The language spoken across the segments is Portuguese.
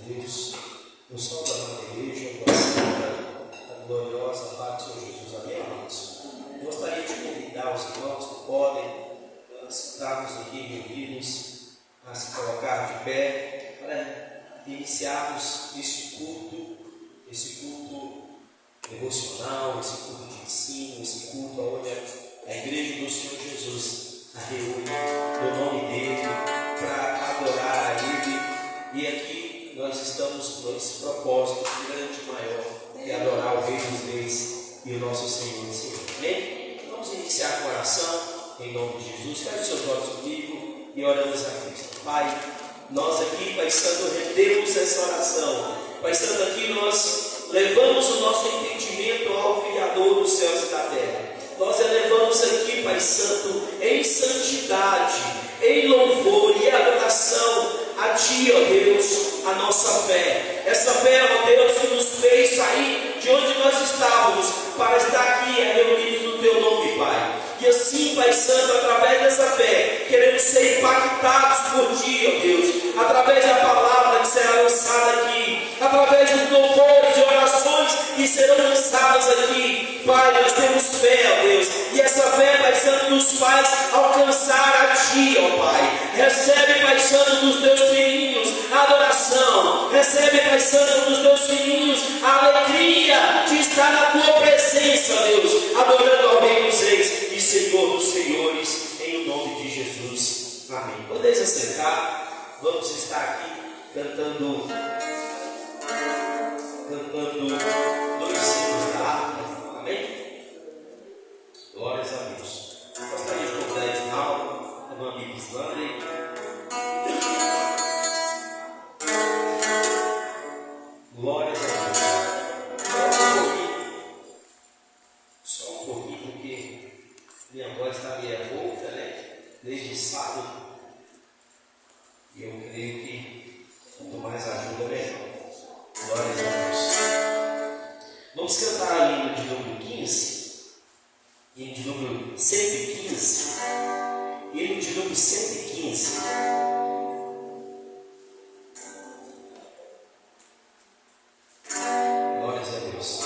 Deus, no sol da nossa igreja, a gloriosa paz do Senhor Jesus. Amém, amados? Gostaria de convidar os irmãos que podem estarmos aqui reunidos a se colocar de pé para iniciarmos esse culto devocional, esse culto de ensino, esse culto onde a igreja do Senhor Jesus a reúne no nome dele para adorar a ele. E aqui nós estamos com esse propósito grande e maior, que é adorar o Rei dos Reis e o nosso Senhor e Senhor. Amém? Vamos iniciar com oração em nome de Jesus. Feche os seus olhos comigo e oramos a Cristo. Pai, nós aqui, Pai Santo, rendemos essa oração. Pai Santo, aqui nós levamos o nosso entendimento ao Criador dos céus e da terra. Nós elevamos aqui, Pai Santo, em santidade, em louvor e adoração a Ti, ó Deus, a nossa fé. Essa fé, ó Deus, que nos fez sair de onde nós estávamos para estar aqui reunidos no Teu nome, Pai. E assim, Pai Santo, através dessa fé, queremos ser impactados por Ti, ó Deus, através da palavra que será lançada aqui, através dos louvores e orações que serão lançadas aqui. Pai, nós temos fé, ó Deus, e essa fé, Pai Santo, nos faz alcançar a Ti, ó Pai. Recebe, Pai Santo, dos Teus filhinhos a adoração, recebe, Pai Santo, dos Teus filhinhos a alegria de estar na Tua presença, ó Deus, adorando ao Rei dos Reis e Senhor dos Senhores, em nome de Jesus. Amém. Podeis assentar, vamos estar aqui cantando dois hinos da harpa. Amém? Glórias a Deus. Gostaria de convidar a Edinaldo, a irmã Bíblia Islândia. Glórias a Deus. Só um pouquinho, porque minha voz está meio rouca, né? Desde sábado. E eu creio que quanto mais ajuda, melhor. Glórias a Deus. Vamos cantar a hino de número 15, hino de número 115, hino de número 115. Glórias a Deus.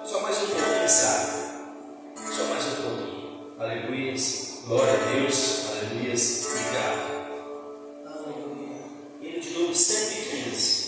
Só mais um pouquinho, sabe? Só mais um pouquinho. Aleluias. Glória a Deus. Aleluias. Obrigado. Aleluia. Hino de número 115.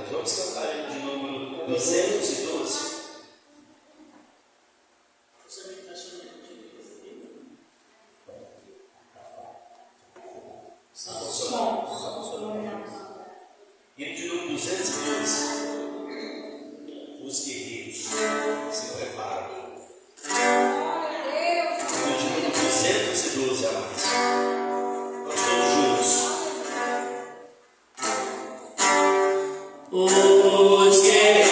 cantaremos. Vamos cantar ele de número 212. Hino de número 212. Os guerreiros se preparam. Hino de número 212 a mais. Nós todos juntos. Os guerreiros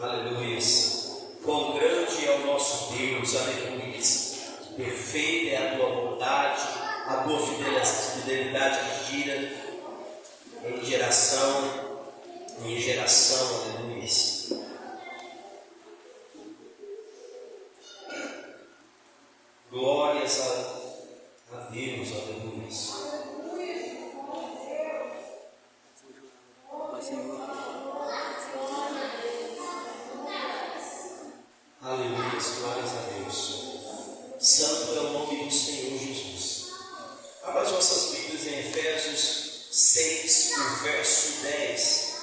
Aleluia. Quão grande é o nosso Deus, aleluia. Perfeita é a tua vontade, a tua fidelidade que gira em geração, aleluia. Glórias a Deus, aleluia. Aleluia, glórias a Deus. Santo é o nome do Senhor Jesus. Abra as nossas Bíblias em Efésios 6, o verso 10.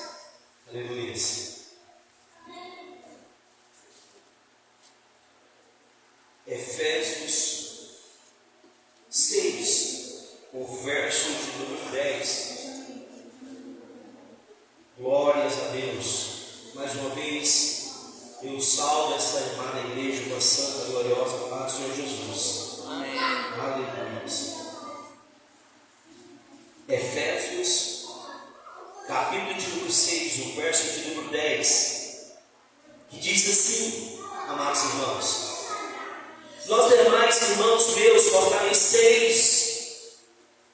Aleluia. Efésios 6, o verso de número 10. Glórias a Deus. Mais uma vez, eu salvo esta amada igreja com a santa, gloriosa paz do Senhor Jesus. Amém. Aleluia. Efésios, capítulo de número 6, o verso de número 10, que diz assim, amados irmãos: nós demais, irmãos meus,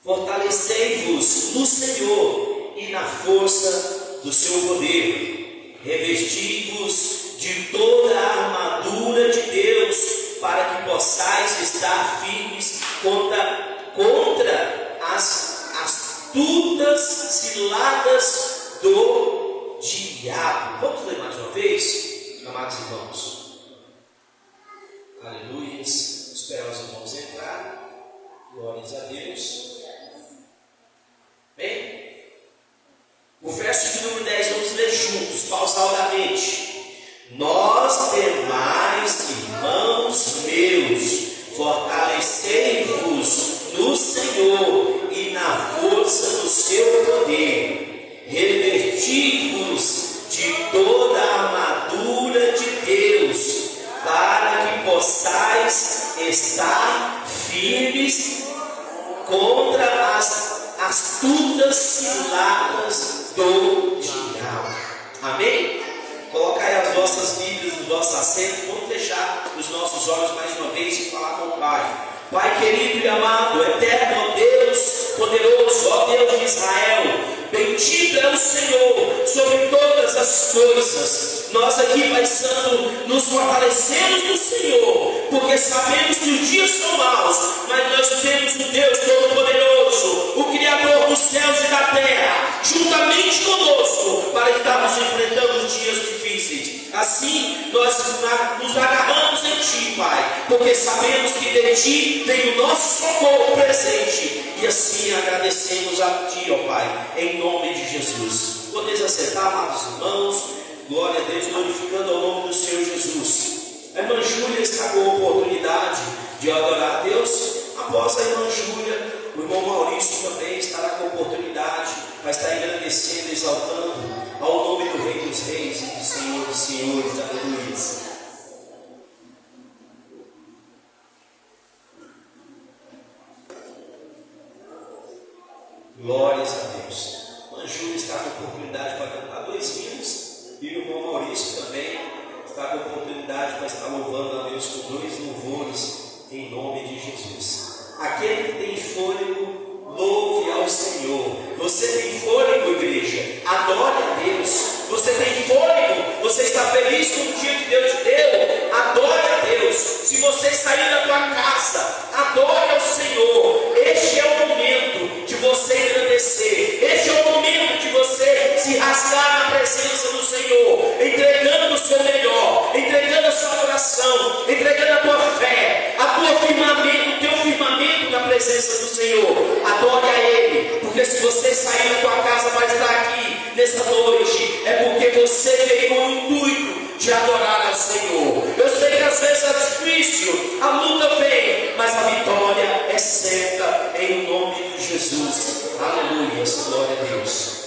fortalecei-vos no Senhor e na força do seu poder, revesti-vos de toda a armadura de Deus, para que possais estar firmes contra as astutas ciladas do diabo. Vamos ler mais uma vez, amados irmãos. Aleluia. Esperar os irmãos entrar. Glórias a Deus. Bem, o verso de número 10, vamos ler juntos, pausadamente. Nós demais, irmãos meus, fortalecei-vos no Senhor e na força do seu poder, revesti-vos de toda a armadura de Deus, para que possais estar firmes contra as astutas ciladas do diabo. Amém? Colocai as vossas Bíblias no vosso assento. Vamos fechar os nossos olhos mais uma vez e falar com o Pai. Pai querido e amado, eterno, ó Deus poderoso, ó Deus de Israel, bendito é o Senhor sobre todas as coisas. Nós aqui, Pai Santo, nos fortalecemos no Senhor, porque sabemos que os dias são maus, mas nós temos o Deus Todo-Poderoso, o Criador dos céus e da terra, juntamente conosco, para estarmos enfrentando os dias difíceis. Assim, nós nos agarramos em Ti, Pai, porque sabemos que de Ti vem o nosso socorro presente, e assim agradecemos a Ti, ó Pai, em nome de Jesus. Podeis acertar, amados irmãos. Glória a Deus, glorificando ao nome do Senhor Jesus. A irmã Júlia está com a oportunidade de adorar a Deus. Após a irmã Júlia, o irmão Maurício também estará com a oportunidade, vai estar engrandecendo, exaltando ao nome do Rei dos Reis e do Senhor dos Senhores. Aleluia. Glórias a Deus. A irmã Júlia está com a oportunidade para cantar 2 hinos. E o irmão Maurício também está com a oportunidade para estar louvando a Deus com 2 louvores em nome de Jesus. Aquele que tem fôlego, louve ao Senhor. Você tem fôlego, igreja? Adore a Deus. Você tem fôlego? Você está feliz com o dia que Deus te deu? Adore a Deus. Se você sair da tua casa, adore ao Senhor. Este é o momento de você engrandecer. Este é o momento de você se rasgar na presença do Senhor, entregando o seu melhor, entregando a sua oração, entregando a tua fé, o teu firmamento na presença do Senhor. Adore a Ele, porque se você sair da tua casa para estar aqui nessa noite, é porque você veio com o intuito de adorar ao Senhor. Eu sei que às vezes é difícil, a luta vem, mas a vitória é certa em nome de Jesus. Aleluia, glória a Deus.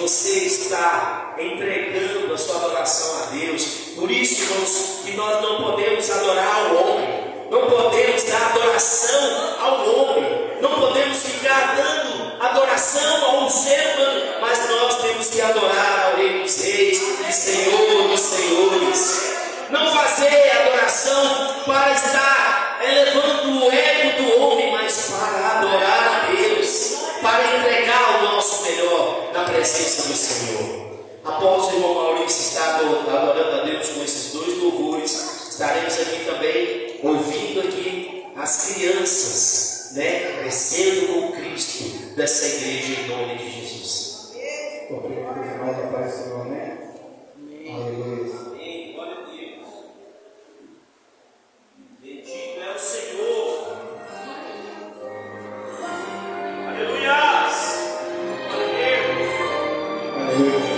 você está entregando a sua adoração a Deus. Por isso, irmãos, que nós não podemos adorar ao homem, não podemos dar adoração ao homem, não podemos ficar dando adoração ao ser humano, mas nós temos que adorar ao Rei dos Reis e Senhor dos Senhores. Não fazer adoração para estar elevando o ego do homem, mas para adorar a Deus, para entregar o nosso melhor na presença do Senhor. Após o irmão Maurício estar adorando a Deus com esses dois louvores, estaremos aqui também ouvindo aqui as crianças, crescendo com Cristo dessa igreja em nome de Jesus. Obrigado, irmãos, a paz do Senhor, amém? Aleluia. Bendito é o Senhor. Aleluia. Aleluia. Aleluia.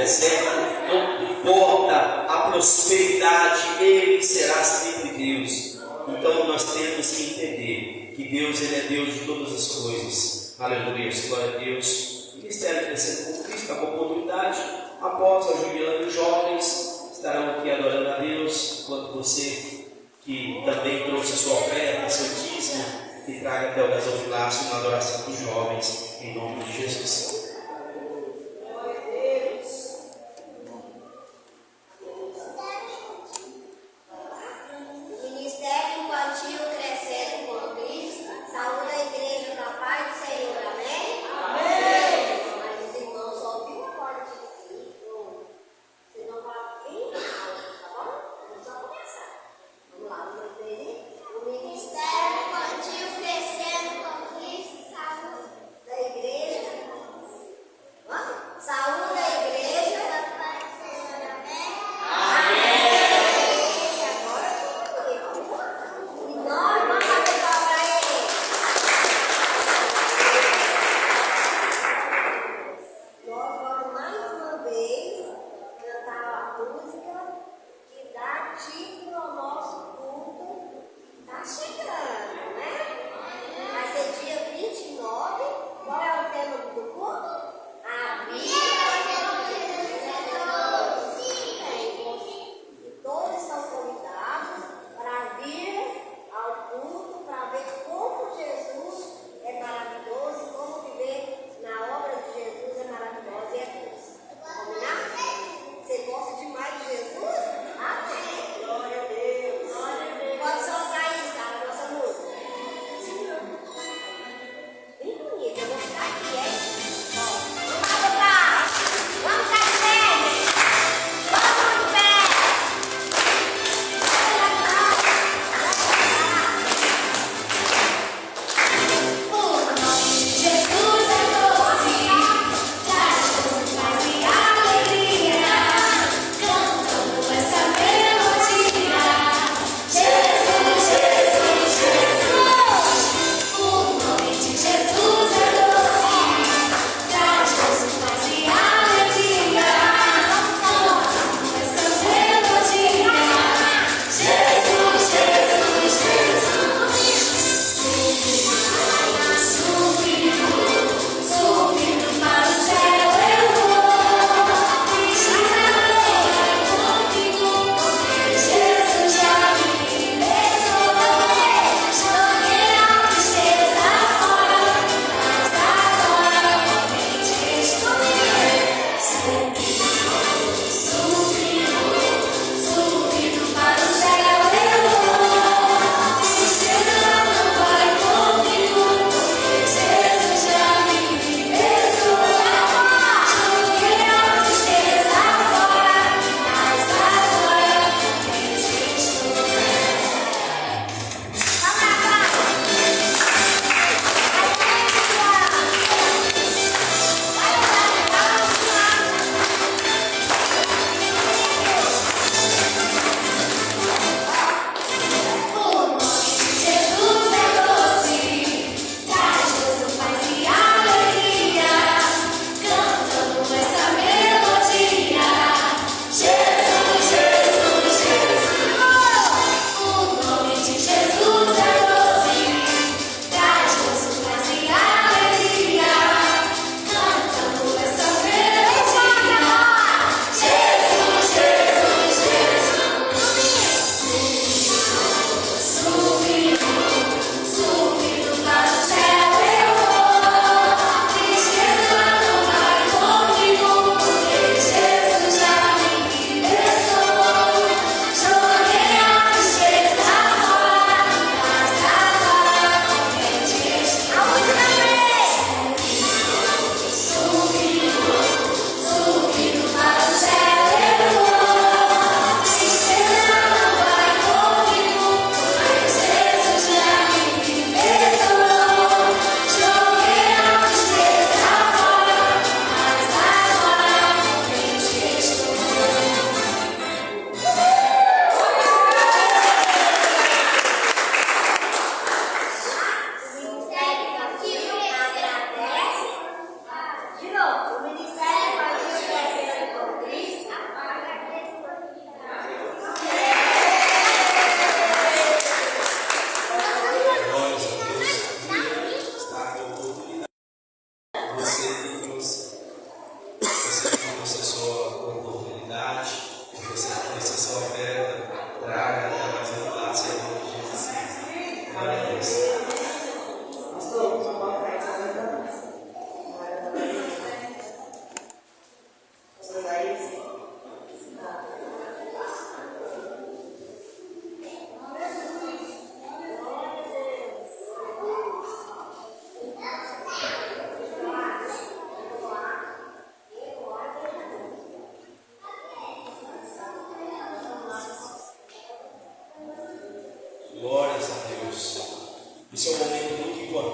deserto, não importa a prosperidade, Ele será sempre Deus. Então nós temos que entender que Deus, Ele é Deus de todas as coisas. Aleluia, glória a Deus. Ministério Crescendo com Cristo, a oportunidade, após a jubilando os jovens, estarão aqui adorando a Deus, enquanto você que também trouxe a sua oferta, seu dízimo, que traga até o gasofilácio na adoração dos jovens, em nome de Jesus.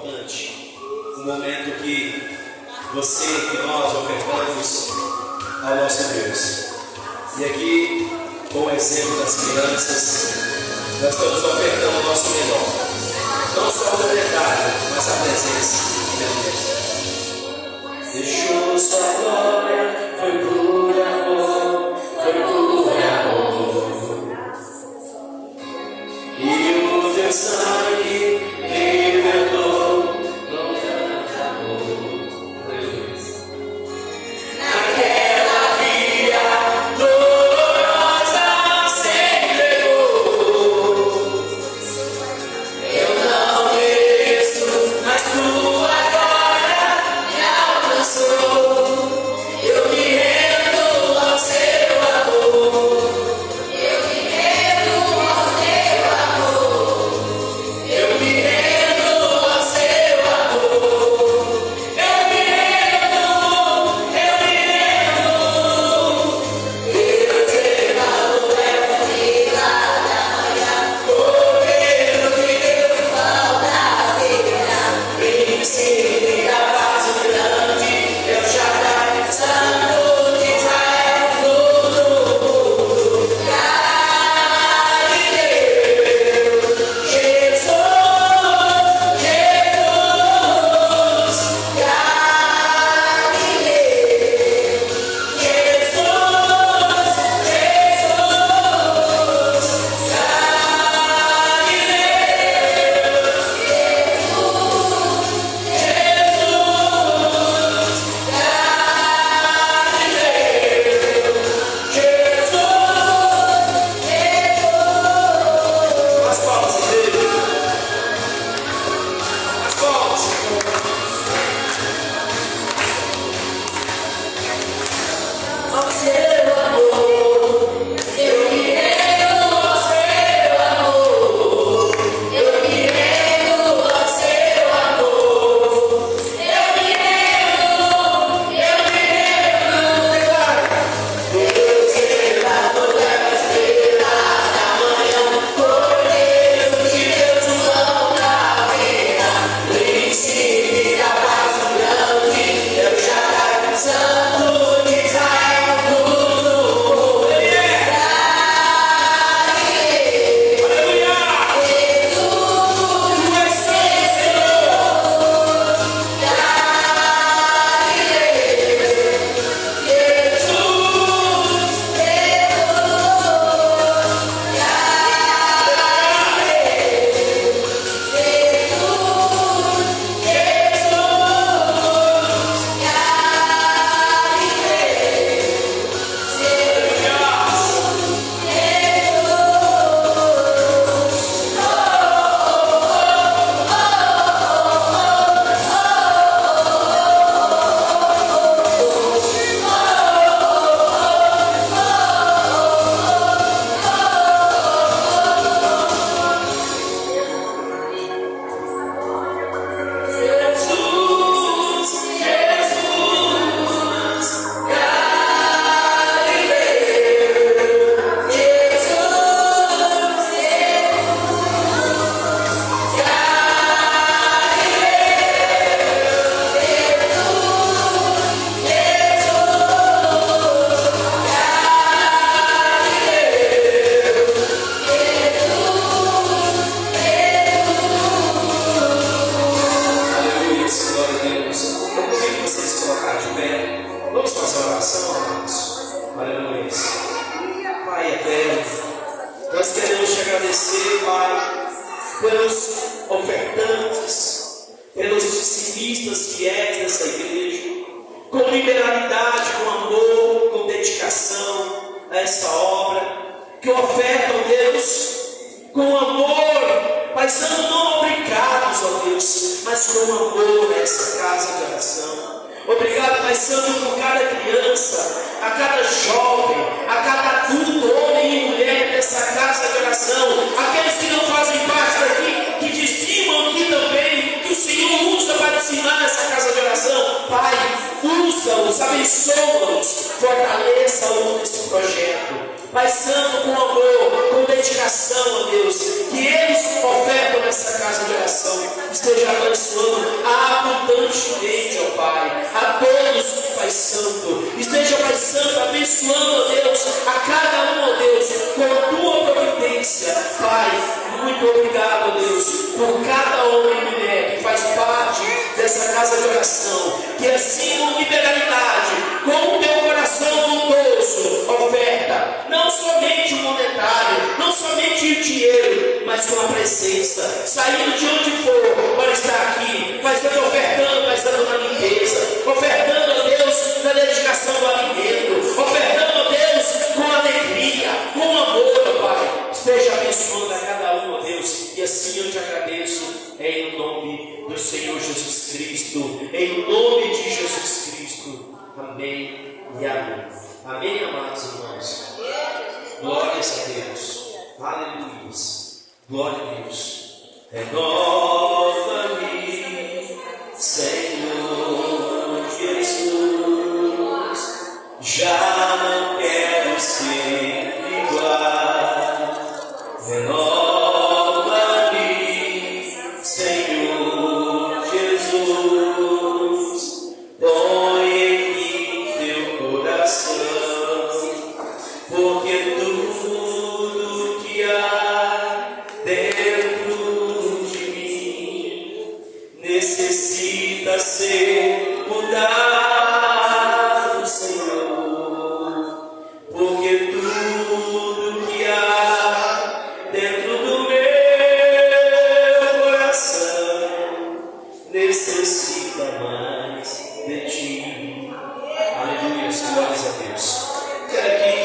importante, um momento que você, que nós ofertamos ao nosso Deus. E aqui, com o exemplo das crianças, nós estamos ofertando o nosso melhor. Não só o detalhe, mas a presença de Deus. Deixou sua glória, foi por amor, foi por amor. E o teu sangue libertou com tanto amor. Naquela via dolorosa se entregou. Eu não mereço, mas tua glória me alcançou. Eu me rendo ao seu amor. Eu me rendo ao seu amor. Eu me rendo ao seu amor. Eu me rendo, eu me rendo. Eu te amo, é comigo da manhã. Cordeiro de Deus, pão da vida. Príncipe da paz grande, El Shaddai, Santo de Israel, tudo. Jesus, as palmas dele, as palmas. Ao seu amor, eu me rendo ao seu amor. Eu me rendo ao seu amor. Eu me rendo, declara. Deus revelado das estrelas da manhã, Cordeiro de Deus, o pão da vida, Príncipe da paz grande, El Shaddai, Santo de Israel, tudo. Ele é. Aleluia. Tu és Senhor. Aleluia, glória a Deus. Eu convido vocês a colocar de pé. Vamos fazer uma oração, amados. Aleluia. Pai eterno, nós queremos te agradecer, Pai, pelos ofertantes, pelos dizimistas fiéis dessa igreja, com liberalidade, com amor, com dedicação a essa obra, que ofertam, Deus, com amor, Pai Santo, não obrigados, ó Deus, mas com amor a essa casa de oração. Obrigado, Pai Santo, por cada criança, a cada jovem, a cada adulto, homem e mulher dessa casa de oração, aqueles que não fazem parte daqui, que dizimam aqui também, que o Senhor usa para dizimar nessa casa de oração. Pai, usa-os, abençoa-os, fortaleça-os nesse projeto. Pai Santo, com amor, com dedicação, ó Deus, que eles ofertam nessa casa de oração, esteja abençoando abundantemente, ó Pai, a todos, Pai Santo, esteja, Pai Santo, abençoando, ó Deus, a cada um, ó Deus, com a tua providência. Pai, muito obrigado, ó Deus, por cada homem e mulher que faz parte dessa casa de oração, que assim com liberalidade, com o teu coração bondoso, oferta, não somente o monetário, não somente o dinheiro, mas com a presença, saindo de onde for para estar aqui, mas ofertando, mas dando na limpeza, ofertando a Deus na dedicação do alimento, ofertando a Deus com alegria, com amor, Pai. Esteja abençoando a cada um, ó Deus, e assim eu te agradeço, em nome do Senhor Jesus Cristo, em nome de Jesus Cristo. Amém e amém. Amém, amados irmãos. Glórias a Deus. Aleluia. Glória a Deus. Renova-me, Senhor Jesus. Já não quero ser igual. Renova-me, Senhor Jesus. Põe em mim teu coração, porque tudo que há dentro de mim necessita ser mudado, Senhor, porque tudo que há dentro do meu coração necessita mais de ti. Aleluia, glórias a Deus. Quero aqui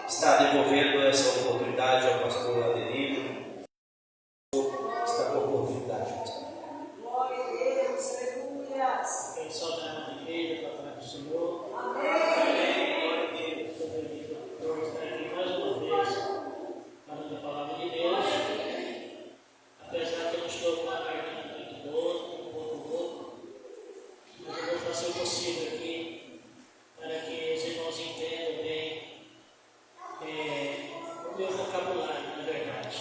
estar devolvendo essa oportunidade ao pastor Adelino. Está com a oportunidade, pastor. Glória a Deus, aleluia. Quem saudade da igreja, para trás do Senhor. Amém. Glória a Deus, estou feliz por estar aqui mais uma vez, falando a palavra de Deus. Apesar que eu não estou com a garganta muito boa, um pouco rouco, mas eu vou fazer o possível aqui para que os irmãos entendam bem o meu vocabulário, na verdade.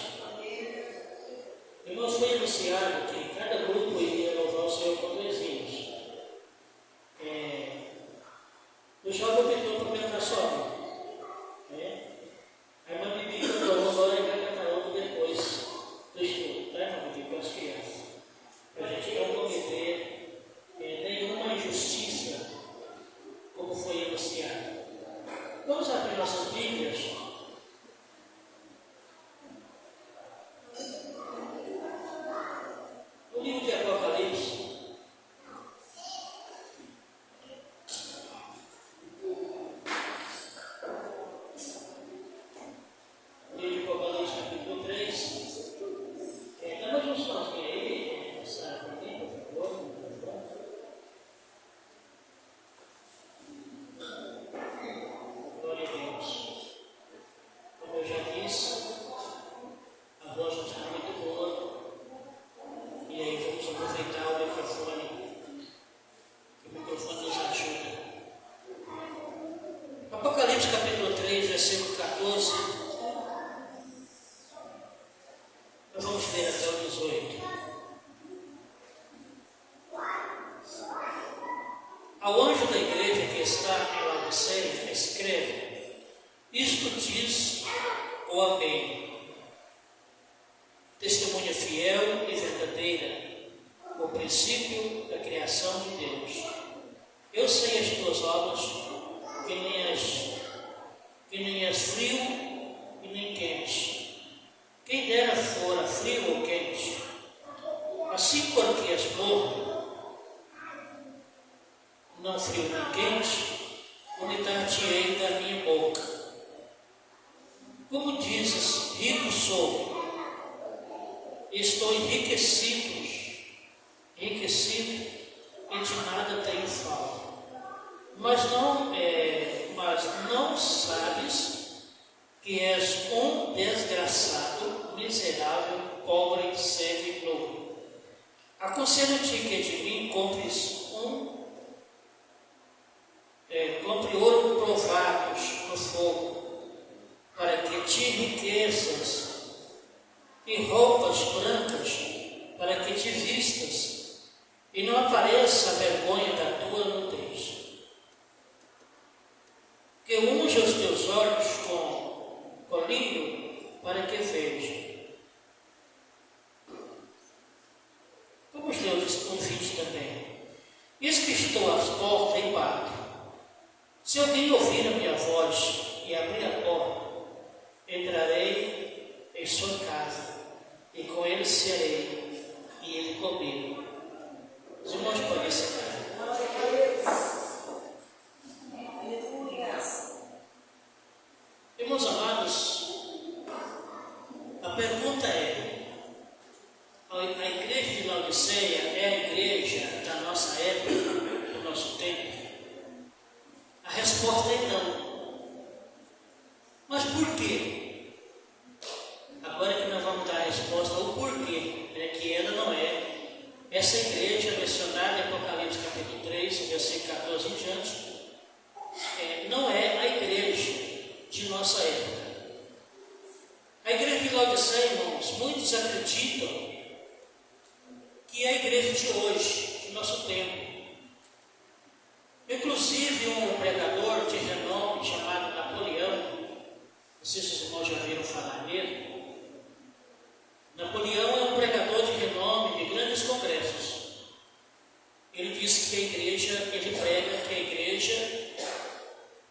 Irmãos, foi anunciado que cada grupo iria louvar o Senhor com 2 hinos. O jovem pediu para cantar só um. A irmã Bibi cantou uma, agora ele vai cantar outro depois do estudo, tá, irmã Bibi, com as crianças? Para a gente não cometer nenhuma injustiça, como foi anunciado. Vamos abrir nossas Bíblias. O livro de Apocalipse. O livro de Apocalipse, capítulo 3. Dá mais uns sonzinhos aí, passar para mim, por favor. Glória a Deus. Como eu já disse, a voz não está muito boa. E aí vamos aproveitar o microfone, que o microfone nos ajuda. Apocalipse capítulo 3, versículo 14. Nós vamos ler até o 18. Ao anjo da igreja que está em Laodiceia, escreve: isto diz o Amém, testemunha fiel e verdadeira, o princípio da criação de Deus. Eu sei as tuas obras, que nem és frio e nem quente. Quem dera fora frio ou quente. Assim porque és morno, não frio nem quente, vomitar-te-ei da minha boca. Como dizes, rico sou, estou enriquecido e de nada tenho falta. Mas não sabes que és um desgraçado, miserável, pobre, cego e nu. Aconselho-te que de mim compres ouro provados no fogo, ti riquezas e roupas brancas, para que te vistas, e não apareça a vergonha da tua nudez. Que unja os teus olhos com colírio, para que veja. Vamos ler o convite também. Eis que estou às portas e bato. Se alguém ouvir a minha voz e abrir a porta, entrarei em sua casa, e com ele serei, e ele comigo. Os irmãos podem sentar. Irmãos amados, a pergunta é: a igreja de Laodiceia é a igreja da nossa época, do nosso tempo? A resposta é não. Mas por quê? Agora que nós vamos dar a resposta ao porquê, que ela não é essa igreja mencionada em Apocalipse capítulo 3, versículo 14 em diante, não é a igreja de nossa época. A igreja de Laodiceia, irmãos, muitos acreditam que é a igreja de hoje, de nosso tempo. Inclusive um pregador de renome chamado Napoleão, não sei se os irmãos já viram falar nele. Napoleão é um pregador de renome de grandes congressos. Ele diz que a igreja, ele prega que a igreja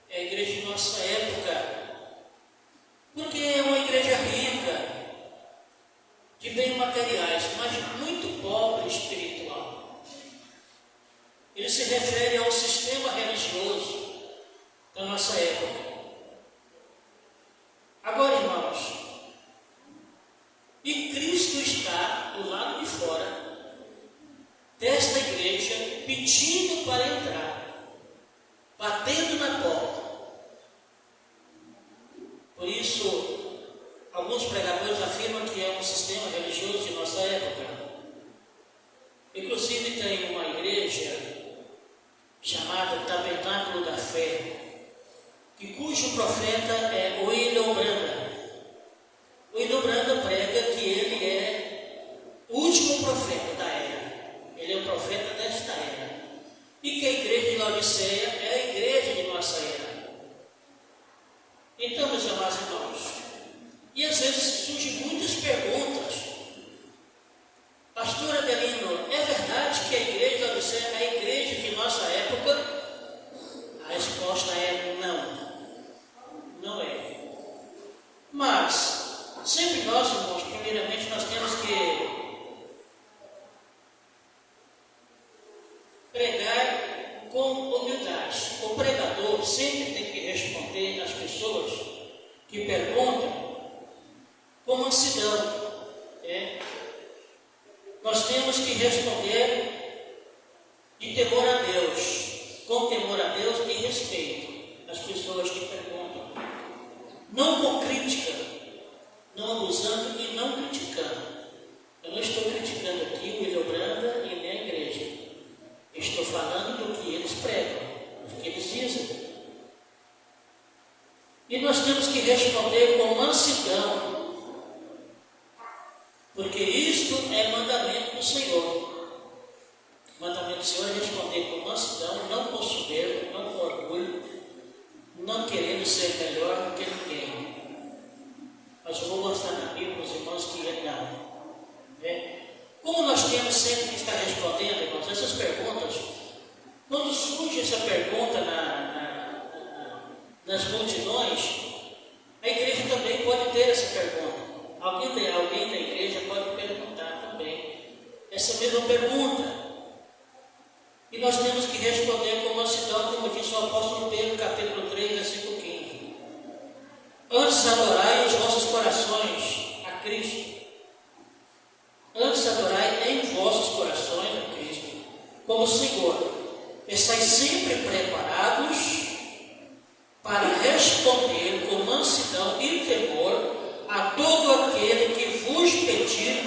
é a igreja de nossa época, porque é uma igreja rica, de bens materiais, mas muito pobre espiritual. Ele se refere ao sistema religioso da nossa época. Agora, irmãos, e Cristo está do lado de fora desta igreja, pedindo para entrar, batendo na porta. Por isso, alguns pregadores afirmam que é um sistema religioso de nossa época. Inclusive tem uma igreja chamada Tabernáculo da Fé, cujo profeta é William Branham. William Branham prega que ele é o último profeta da era. Ele é o profeta desta era. E que a igreja de Laodiceia é a igreja de nossa era. Então, meus amados irmãos, e às vezes surgem muitas perguntas. Pastor Adelino, é verdade que a igreja de Laodiceia é a igreja de nossa época? A resposta é não. Não é. Mas, sempre nós, irmãos, primeiramente nós temos que pregar com humildade. O pregador sempre tem que responder às pessoas que perguntam com mansidão. Nós temos que responder de temor a Deus, com temor a Deus e respeito às pessoas que perguntam. Não com crítica, não abusando e não criticando. Eu não estou criticando aqui o William Branham e nem a igreja. Eu estou falando do que eles pregam, do que eles dizem. E nós temos que responder com mansidão, porque isto é mandamento do Senhor. O mandamento do Senhor é responder com mansidão, não com soberba, não com orgulho, não querendo ser melhor do que ninguém. Mas eu vou mostrar na Bíblia para os irmãos que é não. Como nós temos sempre que estar respondendo, irmãos, essas perguntas, quando surge essa pergunta nas multidões, a igreja também pode ter essa pergunta. Alguém da igreja pode perguntar também essa mesma pergunta. E nós temos que responder com mansidão, como disse o apóstolo Pedro, capítulo 3, versículo 15. Antes adorai os vossos corações a Cristo. Antes adorai em vossos corações a Cristo, como Senhor. Estais sempre preparados para responder com mansidão e temor a todo aquele que vos pedir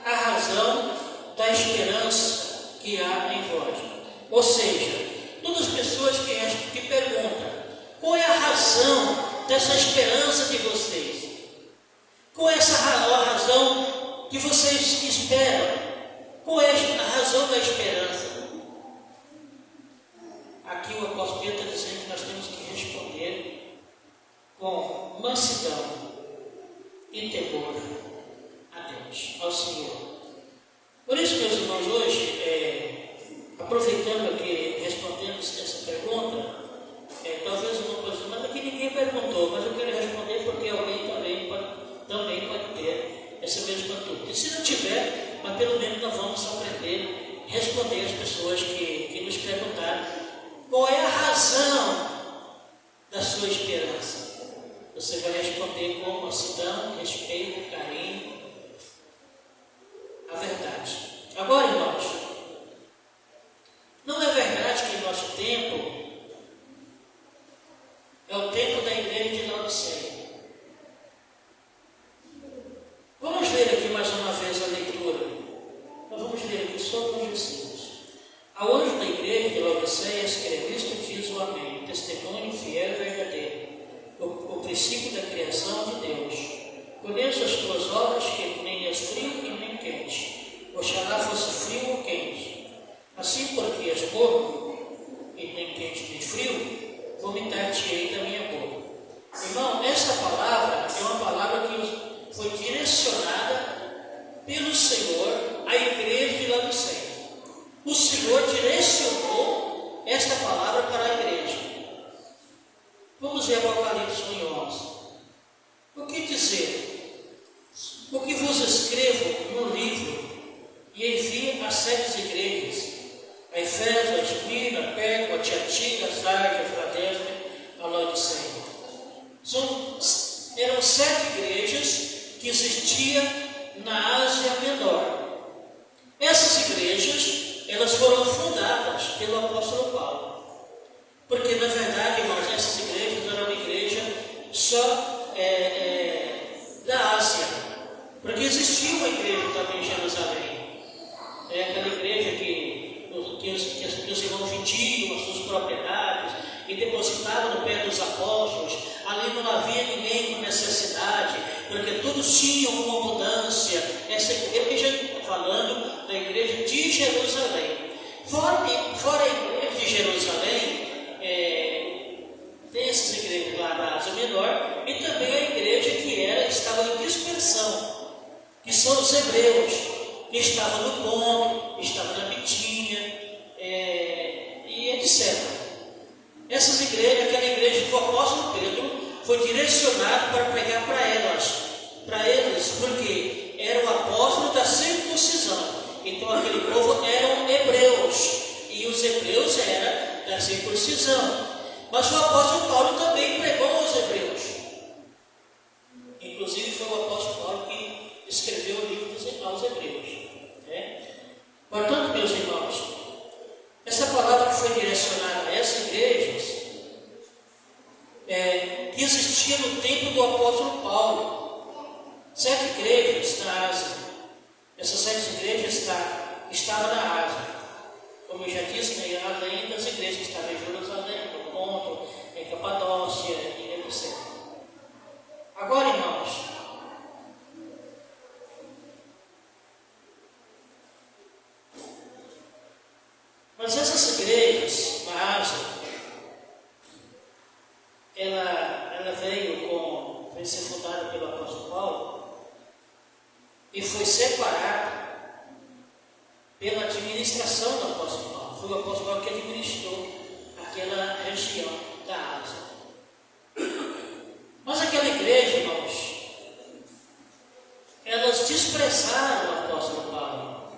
a razão da esperança que há em vós. Ou seja, todas as pessoas que perguntam qual é a razão dessa esperança de vocês? Qual é essa razão que vocês esperam? Qual é a razão da esperança? Aqui o apóstolo Pedro está dizendo que nós temos que responder com mansidão e temor a Deus, ao Senhor. Por isso, meus irmãos, hoje, aproveitando aqui, respondendo essa pergunta, talvez uma coisa, mas aqui ninguém perguntou, mas eu quero responder porque alguém também pode ter essa mesma dúvida. E se não tiver, mas pelo menos nós vamos aprender a responder as pessoas que nos perguntaram qual é a razão da sua esperança. Você vai responder com mansidão, respeito, carinho, a verdade. Agora, irmãos, não é verdade que em nosso tempo é o tempo da igreja de Laodiceia? Vamos ler aqui mais uma vez a leitura. Nós vamos ler aqui só alguns versículos. Ao anjo da igreja de Laodiceia escreve: isto diz o Amém, testemunho fiel e verdadeiro, o princípio da criação de Deus. Conheço as tuas obras, que nem és frio e nem quente. Oxalá fosse frio ou quente. Assim, porque és morno e nem quente nem frio, vomitar-te-ei da minha boca. Irmão, essa palavra é uma palavra que foi direcionada pelo Senhor à igreja de Laodiceia. O Senhor direcionou esta palavra para a igreja. Vamos ver Apocalipse 1:11. O que dizer? O que vos escrevo no livro e envio às 7 igrejas: a Efésio, a Esmirna, a Pérgamo, a Tiatira, a Sardes, a Filadélfia, a Laodiceia. Eram 7 igrejas que existiam na Ásia Menor. Essas igrejas, elas foram fundadas pelo apóstolo Paulo. Porque, na verdade, irmãos, essas igrejas eram uma igreja só da Ásia. Porque existia uma igreja também em Jerusalém. Aquela igreja que os irmãos vendiam as suas propriedades e depositavam no pé dos apóstolos. Ali não havia ninguém com necessidade, porque todos tinham uma abundância. Essa igreja, falando da igreja de Jerusalém. Fora a igreja de Jerusalém, tem essas igrejas lá na Ásia Menor, e também a igreja que estava em dispersão, que são os hebreus, que estavam no Ponto, estavam na Bitínia, e etc. Essas igrejas, aquela igreja que o apóstolo Pedro foi direcionado para pregar para eles, porque era o apóstolo da circuncisão. Então aquele povo eram hebreus, e os hebreus eram da circuncisão. Mas o apóstolo Paulo também pregou aos hebreus. Inclusive foi o apóstolo Paulo que escreveu o livro aos hebreus. Portanto, meus irmãos, essa palavra que foi direcionada a essas igrejas, que existia no tempo do apóstolo Paulo. 7 igrejas na Ásia. Essas 7 igrejas estavam na Ásia. Como eu já disse, além das igrejas que estavam em Jerusalém, no Ponto, em Capadócia e etc. Agora, irmãos, mas essas igrejas na Ásia, ela veio ser fundada pelo apóstolo Paulo e foi separada pela administração do apóstolo Paulo. Foi o apóstolo Paulo que administrou aquela região da Ásia. Mas aquela igreja, irmãos, elas desprezaram o apóstolo Paulo.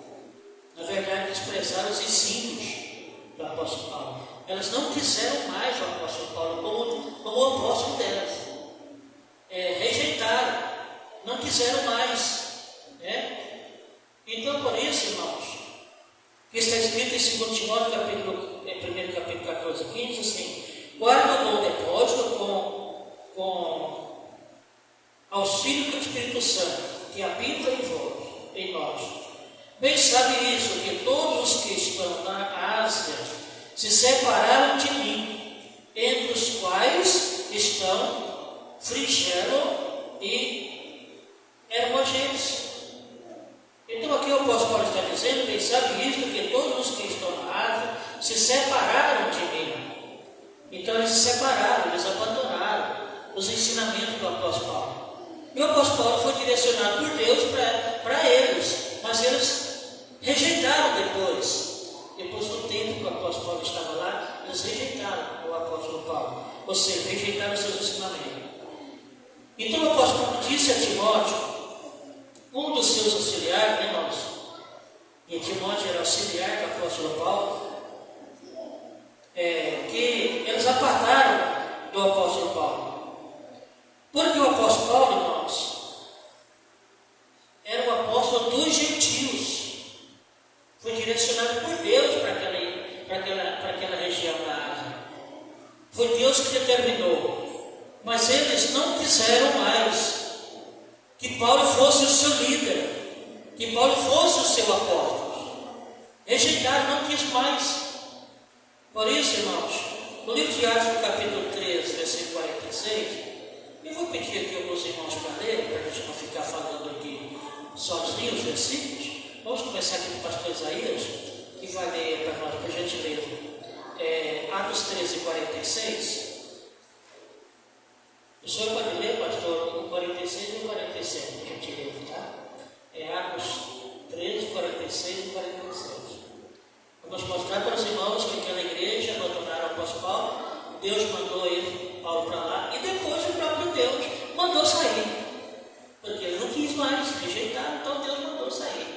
Na verdade, desprezaram os ensinos do apóstolo Paulo. Elas não quiseram mais o apóstolo Paulo como o apóstolo delas. Rejeitaram, não quiseram mais. Então, por isso, irmãos, que está escrito em 2 Timóteo, 1 capítulo 14, 15, assim: guarda o bom depósito com auxílio do Espírito Santo, que habita em nós. Bem sabe isso, que todos os que estão na Ásia se separaram de mim, entre os quais estão flagelo e hermogênese. Então aqui o apóstolo Paulo está dizendo, bem sabe isto, que todos os que estão na Ásia se separaram de mim. Então eles se separaram, eles abandonaram os ensinamentos do apóstolo Paulo. E o apóstolo Paulo foi direcionado por Deus para eles, mas eles rejeitaram depois do tempo que o apóstolo Paulo estava lá, eles rejeitaram o apóstolo Paulo, ou seja, rejeitaram os seus ensinamentos. Então o apóstolo Paulo disse a Timóteo, um dos seus auxiliares, né, irmãos? E Timóteo era auxiliar do apóstolo Paulo, que eles apartaram do apóstolo Paulo. Porque o apóstolo Paulo, irmãos, era o apóstolo dos gentios. Foi direcionado por Deus para aquela região da Ásia. Foi Deus que determinou. Mas eles não quiseram mais que Paulo fosse o seu líder, que Paulo fosse o seu apóstolo. Rejeitaram, não quis mais. Por isso, irmãos, no livro de Atos, no capítulo 13, versículo 46, eu vou pedir aqui alguns irmãos para ler, para a gente não ficar falando aqui sozinhos os versículos. Vamos começar aqui com o pastor Isaías, que vai ler para nós, por gentileza, Atos 13, 46. O senhor pode ler, pastor, o 46 e o 47, por gentileza, tá? Atos 13, 46 e 46. Vamos mostrar para os irmãos que aquela igreja abandonaram o apóstolo Paulo, Deus mandou Paulo para lá, e depois o próprio Deus mandou sair, porque ele não quis mais, rejeitaram, então Deus mandou sair.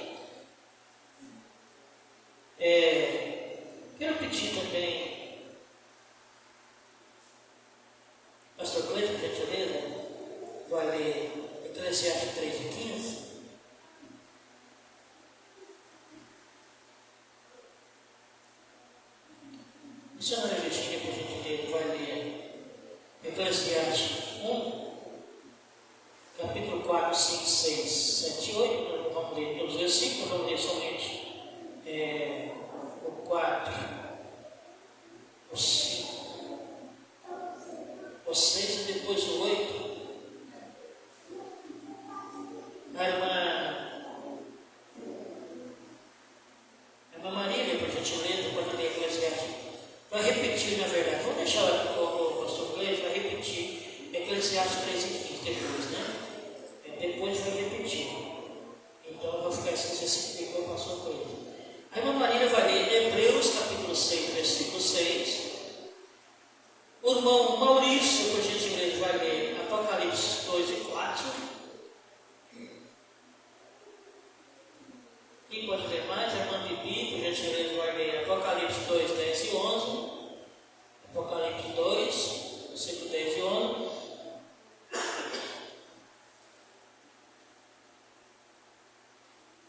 Quero pedir também, pastor Cleiton, por gentileza, vai ler Eclesiastes 3 e 15. Missionária Virgínia, por gentileza, vai ler Eclesiastes 1, capítulo 4, 5, 6, 7 e 8. Nós não vamos ler todos os versículos, vamos ler somente o 4, o 5, o 6 e depois o 8. A irmã Marília, por gentileza, pode ler Eclesiastes. Vai repetir, na verdade. Vamos deixar o pastor Cleiton, vai repetir Eclesiastes 3 e 15 depois, né? Depois vai repetir. Então eu vou ficar assim igual o pastor Cleiton. A irmã Marília vai ler Hebreus capítulo 6, versículo 6. O irmão Maurício, por gentileza, vai ler Apocalipse 2 e 4. Quem pode ler mais? A irmã Bibi, por gentileza, vai ler Apocalipse 2, 10 e 11. Apocalipse 2, versículo 10 e 11.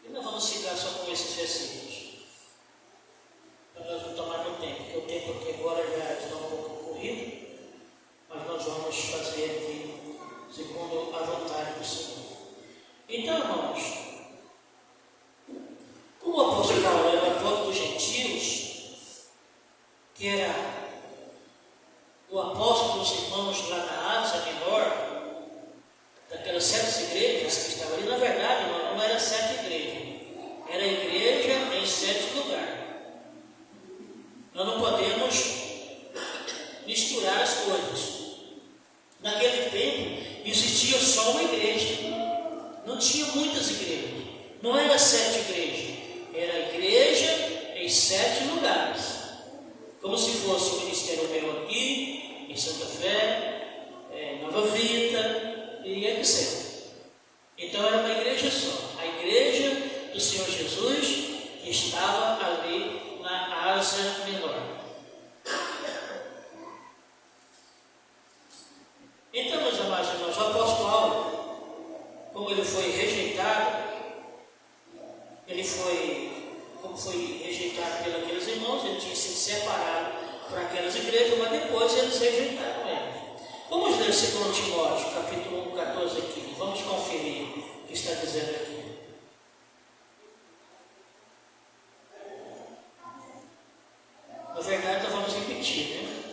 E nós vamos ficar só com esses versículos, para nós não tomar muito tempo, porque o tempo aqui agora já está um pouco corrido, mas nós vamos fazer aqui segundo a vontade do Senhor. Então, irmãos, como o apóstolo Paulo era o apóstolo dos gentios, que era o apóstolo dos irmãos lá na Ásia Menor, daquelas 7 igrejas que estavam ali, na verdade, não era 7 igrejas, era a igreja em 7 lugares. Nós não podemos misturar as coisas. Naquele tempo existia só uma igreja, não tinha muitas igrejas, não era 7 igrejas, era a igreja em 7 lugares, como se fosse o Ministério meu aqui, em Santa Fé, Nova Vida e etc. Então era uma igreja só, a igreja do Senhor Jesus, que estava ali na Ásia Menor. Então, meus amados irmãos, o apóstolo Paulo, como ele foi rejeitado, como foi rejeitado pelos aqueles irmãos, ele tinha sido separado para aquelas igrejas, mas depois eles rejeitaram ele. Vamos ler 2 Timóteo, capítulo 1, 14 aqui. Vamos conferir o que está dizendo aqui. Na verdade, nós vamos repetir, né?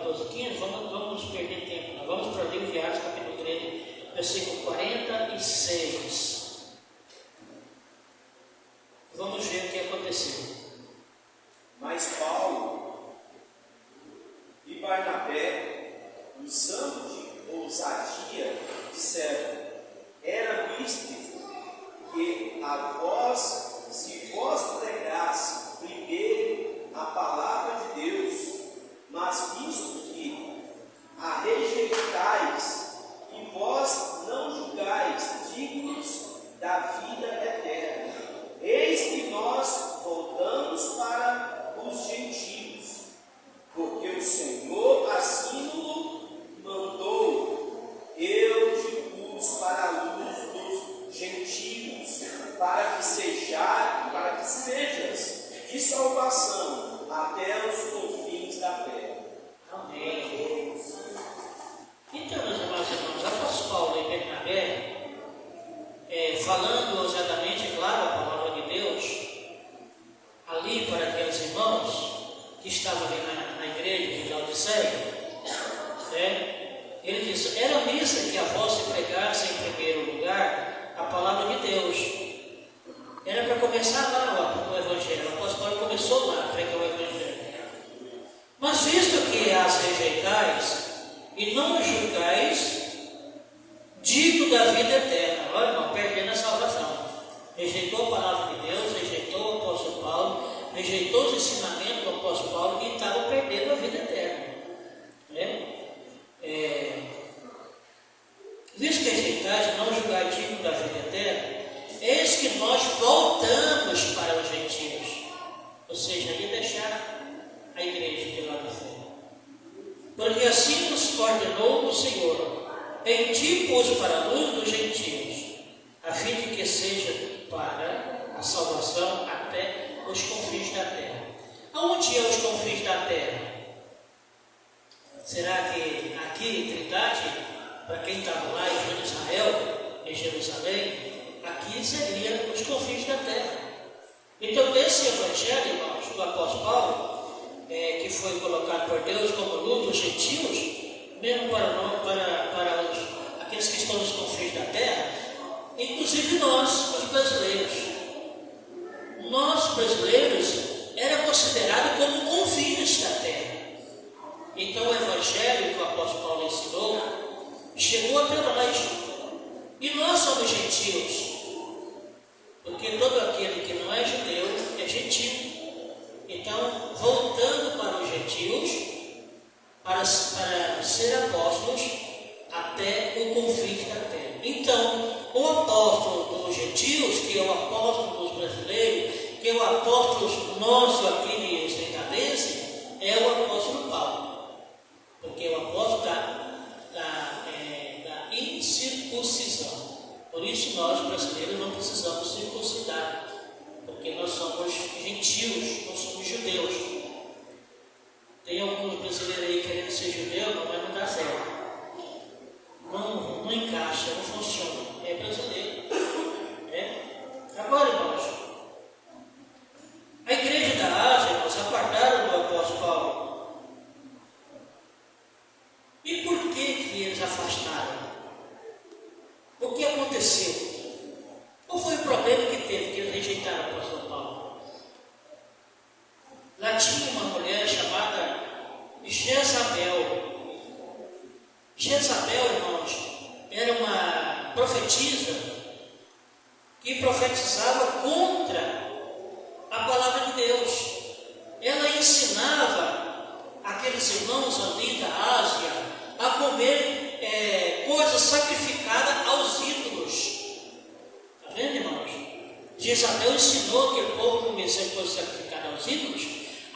14 e 15, vamos perder tempo. Nós vamos para o livro de Atos, capítulo 13, versículo 46. Vamos ver o que aconteceu. Mas Paulo e Barnabé, usando de ousadia, disseram: era visto que a vós, se vós pregasse primeiro a palavra de Deus, mas visto que a rejeitais e vós não julgais dignos da vida eterna, eis que nós voltamos para os gentios, porque o Senhor assim nos mandou: eu te pus para a luz dos gentios, para que sejas de salvação até os confins da terra. Amém. Então, meus amados irmãos, apóstolo Paulo e Bernabé, falando ousadamente, claro, a palavra de Deus, ali para aqueles irmãos que estavam ali na igreja de Laodiceia, ele diz: era nisso que a vós se pregasse em primeiro lugar a palavra de Deus. Era para começar lá o Evangelho. O apóstolo Paulo começou lá a pregar o Evangelho. Mas visto que as rejeitais e não julgais digno da vida eterna, olha, irmão, perdendo a salvação. Rejeitou a palavra de Deus, rejeitou o apóstolo Paulo, rejeitou os ensinamentos do apóstolo Paulo e estava perdendo a vida eterna. Visto que rejeitais e não julgais digno da vida eterna, eis que nós voltamos para os gentios, ou seja, ia deixar a igreja de Laodiceia. Porque assim nos ordenou o Senhor: em ti pus para a luz dos gentios, a fim de que seja para a salvação até os confins da terra. Aonde é os confins da terra? Será que aqui em Trindade, para quem estava lá em Israel, em Jerusalém, aqui seria os confins da terra? Então esse evangelho, irmãos, do apóstolo Paulo, que foi colocado por Deus como luz dos gentios, mesmo para aqueles que estão nos confins da terra, inclusive nós, os brasileiros. Nós, brasileiros, era considerado como confins da terra. Então o evangelho que o apóstolo Paulo ensinou chegou até nós. E nós somos gentios, porque todo aquele que não é judeu é gentio. Então, voltando para os gentios, para ser apóstolos até o confins da terra. Então, o apóstolo dos gentios, que é o apóstolo dos brasileiros, que é o apóstolo nosso aqui de Estreitadense, é o apóstolo Paulo. Porque é o apóstolo da incircuncisão. Por isso nós, brasileiros, não precisamos circuncidar, porque nós somos gentios, não somos judeus. Tem alguns brasileiros aí querendo ser judeu, mas não dá certo. Não encaixa, não funciona. É brasileiro. Agora, irmãos, a igreja da Ásia, irmãos, apartaram do apóstolo Paulo. E por que eles afastaram? O que aconteceu? Qual foi o problema que teve que eles rejeitaram o apóstolo Paulo? Lá tinha uma mulher chamada Jezabel. Jezabel, irmãos, era uma profetisa que profetizava contra a palavra de Deus. Ela ensinava aqueles irmãos ali da Ásia a comer coisas sacrificadas aos ídolos. Está vendo, irmãos? Jezabel ensinou que o povo comesse coisas sacrificadas aos ídolos.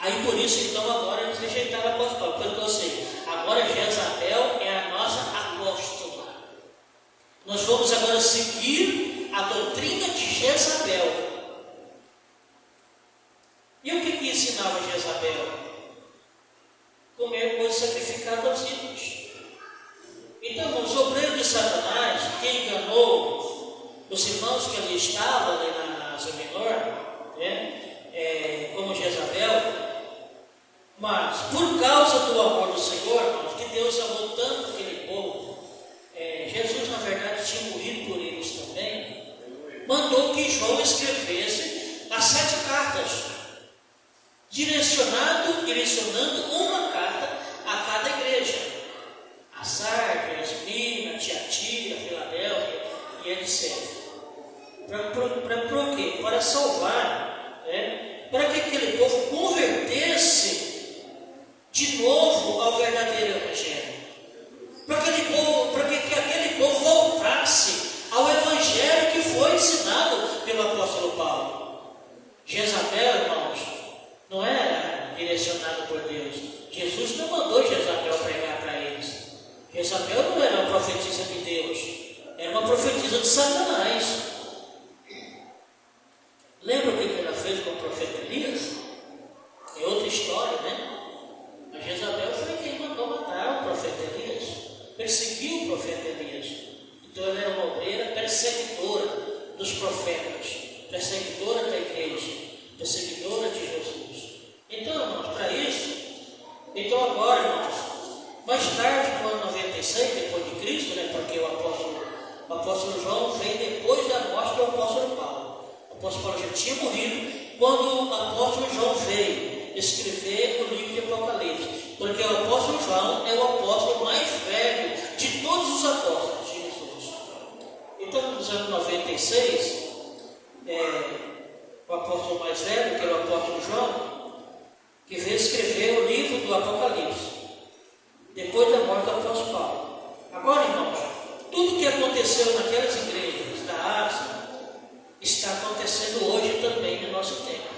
Aí por isso, então, agora eles rejeitaram o apóstolo Paulo. Pelo que eu sei, agora Jezabel é a nossa apóstola. Nós vamos agora seguir a doutrina de Jezabel. E o que ensinava Jezabel? Comer coisas sacrificadas aos ídolos. Então, os obreiros de Satanás, que enganou os irmãos que ali estavam, ali na Ásia Menor, como Jezabel, mas por causa do amor do do Senhor, irmãos, que Deus amou tanto aquele povo. Jesus, na verdade, tinha morrido por eles também. Mandou que João escrevesse as 7 cartas, direcionando uma carta a cada igreja. A Sardes, Esmirna, Tiatira, Filadélfia e etc. Para o quê? Para salvar, para que aquele povo convertesse de novo ao verdadeiro evangelho. Para que aquele povo voltasse ao evangelho que foi ensinado pelo apóstolo Paulo. Jezabel, irmãos, não era direcionado por Deus. Jesus não mandou Jezabel pregar para eles. Jezabel não era uma profetisa de Deus, era uma profetisa de Satanás. Lembra o que ela fez com o profeta Elias? É outra história, né? A Jezabel foi quem mandou matar o profeta Elias, perseguiu o profeta Elias. Então ela era uma obreira perseguidora dos profetas, perseguidora da igreja, perseguidora de Jesus. Então, irmãos, para isso, agora, irmãos, mais tarde, no ano 96, depois de Cristo, né, porque o apóstolo João veio depois da morte do apóstolo Paulo. O apóstolo Paulo já tinha morrido quando o apóstolo João veio escrever o livro de Apocalipse, porque o apóstolo João é o apóstolo mais velho de todos os apóstolos de Jesus. Então, nos anos 96, o apóstolo mais velho, que é o apóstolo João, que veio escrever o livro do Apocalipse, depois da morte do apóstolo Paulo. Agora, irmãos, tudo que aconteceu naquelas igrejas da Ásia está acontecendo hoje também no nosso tempo.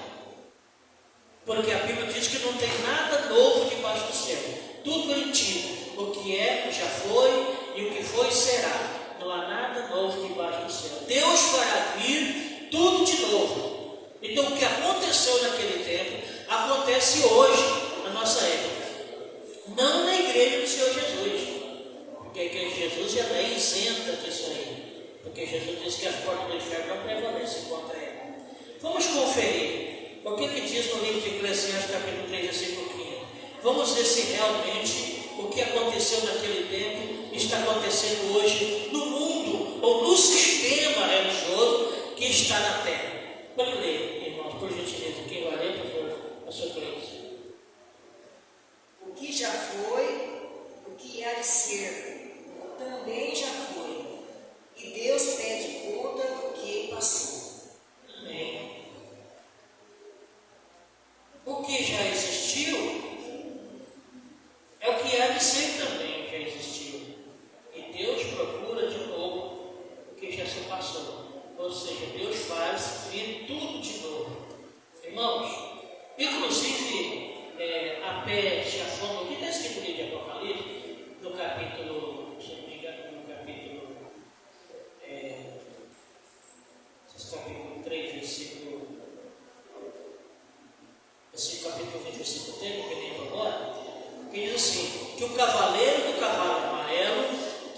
Porque a Bíblia diz que não tem nada novo debaixo do céu. Tudo é antigo. O que é, já foi, e o que foi, será. Não há nada novo debaixo do céu. Deus fará vir tudo de novo. Então, o que aconteceu naquele tempo, acontece hoje, na nossa época. Não na igreja do Senhor Jesus. Porque a igreja de Jesus ela é isenta disso aí. Porque Jesus disse que as portas do inferno não prevalecem contra ela. Vamos conferir. O que diz no livro de Eclesiastes, capítulo 3, versículo 15? Vamos ver se realmente o que aconteceu naquele tempo está acontecendo hoje no mundo ou no sistema religioso que está na terra. Pode ler, irmãos, por gentileza. Quem vai ler, por favor? Pastor Cleiton. O que já foi, o que há de ser, também já foi. E Deus pede conta do que passou. Amém. O que já existiu é o que há de ser também já existiu. E Deus procura de novo o que já se passou. Ou seja, Deus faz vir tudo de novo. Irmãos, inclusive a peste, a fome, o que está escrito no livro de Apocalipse, no capítulo, se não me engano, no capítulo 3, versículo capítulo 20, versículo 3, que eu lembro agora, que diz assim, que o cavaleiro do cavalo amarelo,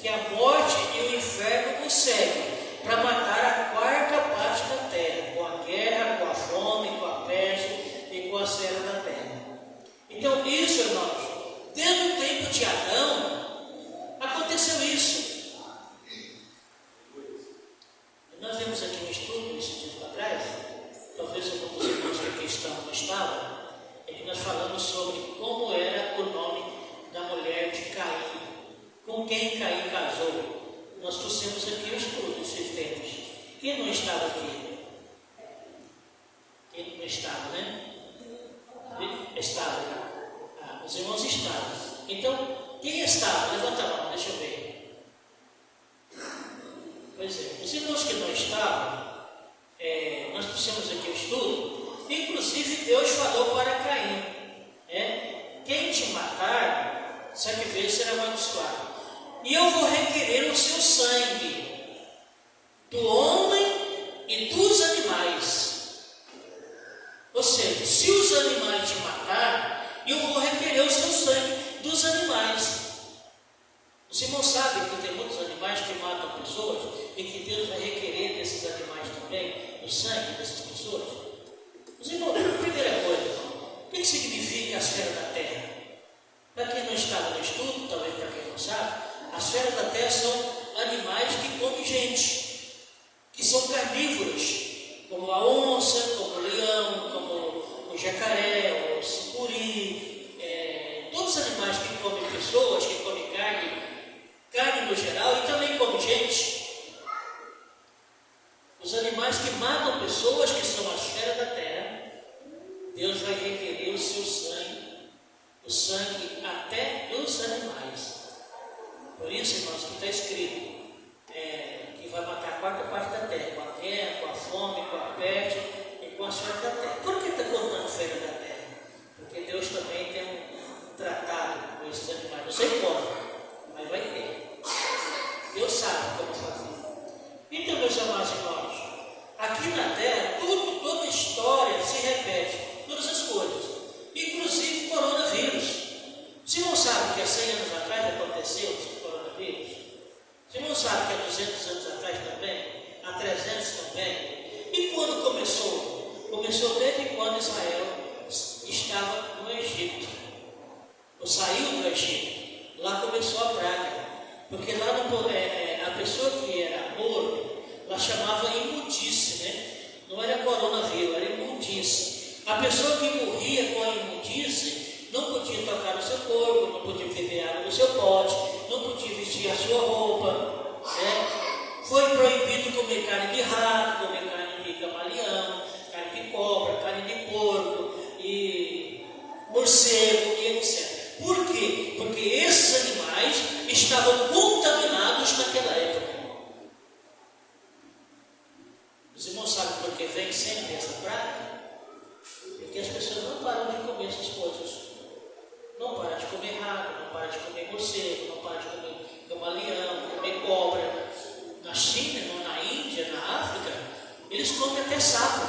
que a morte e o inferno o seguem, para matar a 4ª parte da terra, com a guerra, com a fome, com a peste e com a cera da terra. Então isso, irmãos, desde o tempo de Adão, aconteceu isso. Nós vimos aqui um estudo, esses dias para trás, talvez alguns irmãos que aqui estão não estavam, é que nós falamos sobre como era o nome da mulher de Caim, com quem Caim casou. Nós trouxemos aqui o estudo esses tempos. Quem não estava aqui? Quem não estava, né? Estava. Os irmãos estavam. Então, quem estava? Levanta a mão, deixa eu ver. Pois é, os irmãos que não estavam, nós trouxemos aqui o estudo. Inclusive, Deus falou para Caim: quem te matar, sacrifício será amaldiçoado. E eu vou requerer o seu sangue, do homem e dos animais. Ou seja, se os animais te matar, eu vou requerer o seu sangue dos animais. Os irmãos sabem que tem muitos animais que matam pessoas e que Deus vai requerer desses animais também o sangue dessas pessoas. Os irmãos, primeira coisa, o que significa a esfera da terra? Para quem não está da terra são animais que comem gente, que são carnívoros, como a onça, como o leão, como o jacaré, o sucuri, todos os animais que comem pessoas, que comem carne no geral, e também comem gente. Os animais que matam pessoas, que são as feras da terra, Deus vai requerer o seu sangue, o sangue até dos animais. Por isso, irmãos, que está escrito que vai matar a quarta parte da terra, com a guerra, com a fome, com a peste e com as feras da terra. Por que está contando feras da terra? Porque Deus também tem um tratado com esses animais. Não sei como, mas vai ter. Deus sabe como fazer. Então, meus amados irmãos, aqui na terra, toda história se repete, todas as coisas, inclusive coronavírus. Você não sabe que há 100 anos atrás aconteceu o coronavírus? Você não sabe que há 200 anos atrás também? Há 300 também? E quando começou? Começou desde quando Israel estava no Egito, ou saiu do Egito. Lá começou a praga, porque lá a pessoa que era morto, ela chamava imundice, né? Não era coronavírus, era imundice. A pessoa que morria com a imundice não podia tocar no seu corpo, não podia beber água no seu pote, não podia vestir a sua roupa, né? Foi proibido comer carne de rato, comer carne de camaleão, carne de cobra, carne de porco e morcego e etc. Por quê? Porque esses animais estavam contaminados naquela época. Os irmãos sabem por que vem sempre essa praga? Porque as pessoas não param de comer essas coisas. Não param de comer rato, não param de comer morcego, não param de comer camaleão, comer cobra. Na China, na Índia, na África, eles comem até sapo.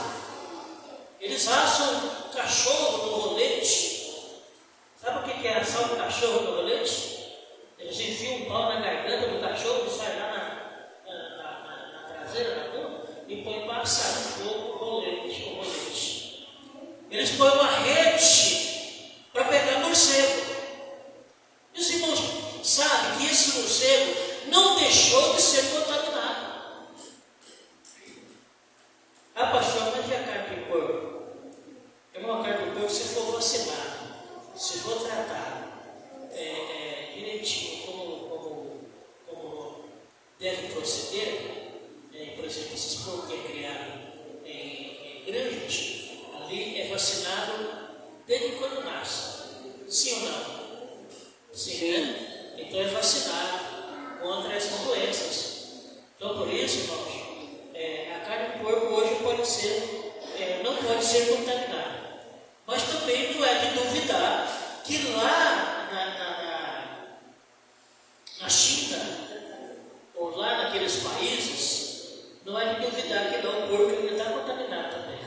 Eles assam cachorro no rolete. Sabe o que é assar um cachorro no rolete? Eles enfiam um pau na garganta do cachorro e sai lá na traseira da bunda e põe para assar no fogo o rolete. Eles põem uma rede para pegar morcego. E os irmãos sabem que esse morcego não deixou de ser contaminado. Ah, pastor, mas e a carne de porco? Irmão, a carne de porco, se for vacinado, se for tratado direitinho como deve proceder, por exemplo, esses porcos que é criado em granjas, ali é vacinado desde quando nasce. Sim ou não? Sim. Né? Então é vacinado contra essas doenças. Então, por isso, irmãos, a carne de porco hoje não pode ser contaminada. Mas também não é de duvidar que lá na China, ou lá naqueles países, não é de duvidar que não, o porco ainda está contaminado também.